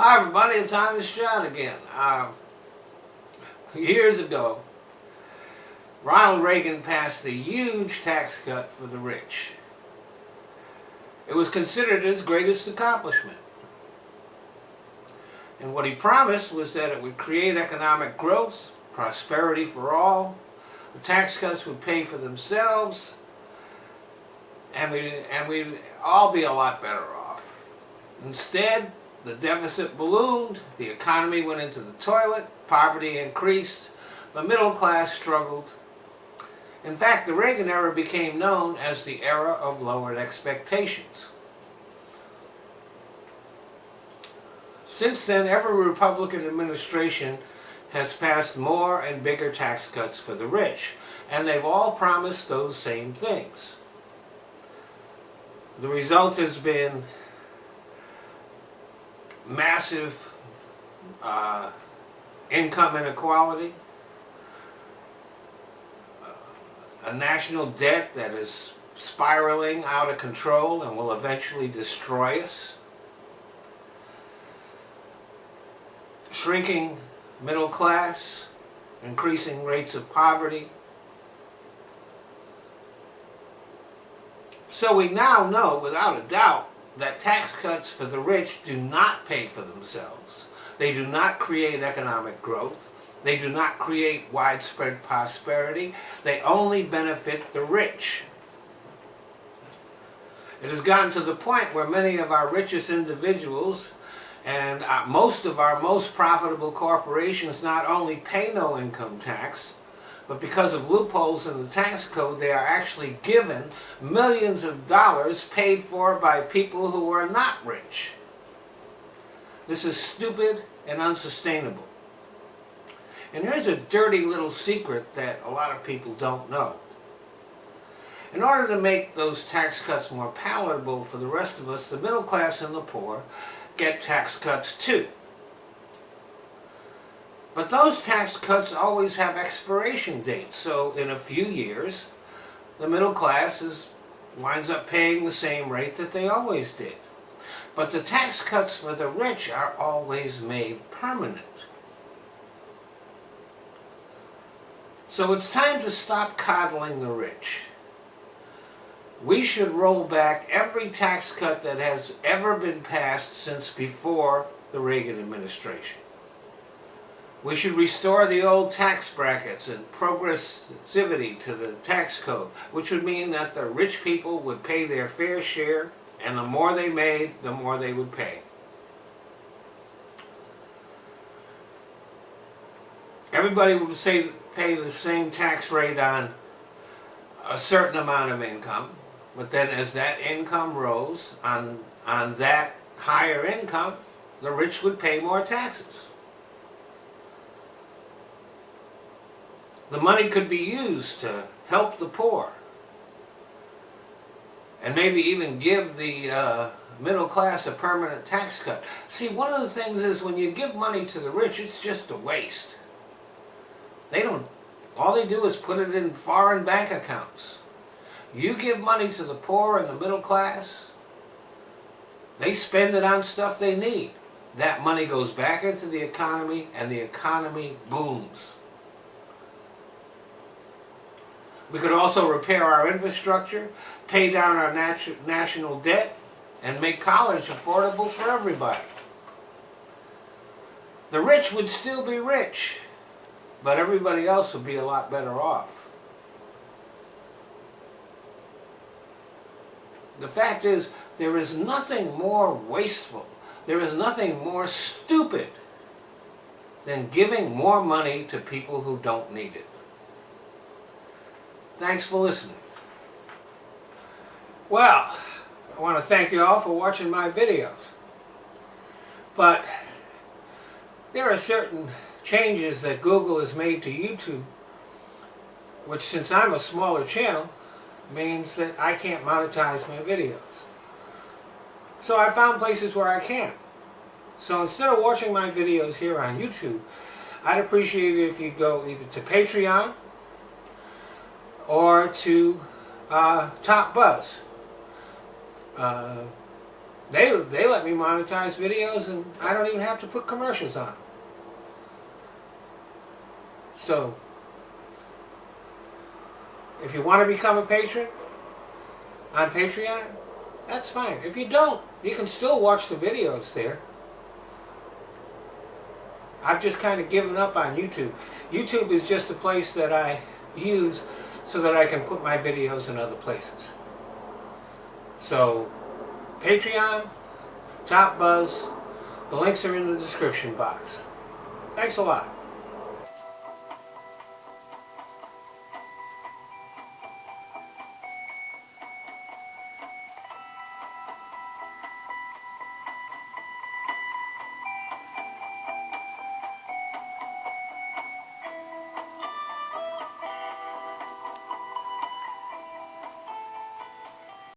Hi everybody, it's Honest John again. Years ago, Ronald Reagan passed a huge tax cut for the rich. It was considered his greatest accomplishment. And what he promised was that it would create economic growth, prosperity for all, the tax cuts would pay for themselves, and we'd all be a lot better off. Instead, the deficit ballooned, the economy went into the toilet, poverty increased, the middle class struggled. In fact, the Reagan era became known as the era of lowered expectations. Since then, every Republican administration has passed more and bigger tax cuts for the rich, and they've all promised those same things. The result has been massive income inequality, a national debt that is spiraling out of control and will eventually destroy us, shrinking middle class, increasing rates of poverty. So we now know without a doubt that tax cuts for the rich do not pay for themselves. They do not create economic growth. They do not create widespread prosperity. They only benefit the rich. It has gotten to the point where many of our richest individuals and most of our most profitable corporations not only pay no income tax, but because of loopholes in the tax code, they are actually given millions of dollars paid for by people who are not rich. This is stupid and unsustainable. And here's a dirty little secret that a lot of people don't know. In order to make those tax cuts more palatable for the rest of us, the middle class and the poor get tax cuts too. But those tax cuts always have expiration dates, so in a few years, the middle class winds up paying the same rate that they always did. But the tax cuts for the rich are always made permanent. So it's time to stop coddling the rich. We should roll back every tax cut that has ever been passed since before the Reagan administration. We should restore the old tax brackets and progressivity to the tax code, which would mean that the rich people would pay their fair share, and the more they made, the more they would pay. Everybody would pay the same tax rate on a certain amount of income, but then as that income rose, on that higher income, the rich would pay more taxes. The money could be used to help the poor, and maybe even give the middle class a permanent tax cut. See, one of the things is when you give money to the rich, it's just a waste. All they do is put it in foreign bank accounts. You give money to the poor and the middle class, they spend it on stuff they need. That money goes back into the economy, and the economy booms. We could also repair our infrastructure, pay down our national debt, and make college affordable for everybody. The rich would still be rich, but everybody else would be a lot better off. The fact is, there is nothing more wasteful, there is nothing more stupid than giving more money to people who don't need it. Thanks for listening. Well, I want to thank you all for watching my videos. But there are certain changes that Google has made to YouTube, which, since I'm a smaller channel, means that I can't monetize my videos. So I found places where I can. So instead of watching my videos here on YouTube, I'd appreciate it if you go either to Patreon or to Top Buzz. They let me monetize videos, and I don't even have to put commercials on. So, if you want to become a patron on Patreon, that's fine. If you don't, you can still watch the videos there. I've just kind of given up on YouTube. YouTube is just a place that I use so that I can put my videos in other places. So, Patreon, Top Buzz, the links are in the description box. Thanks a lot.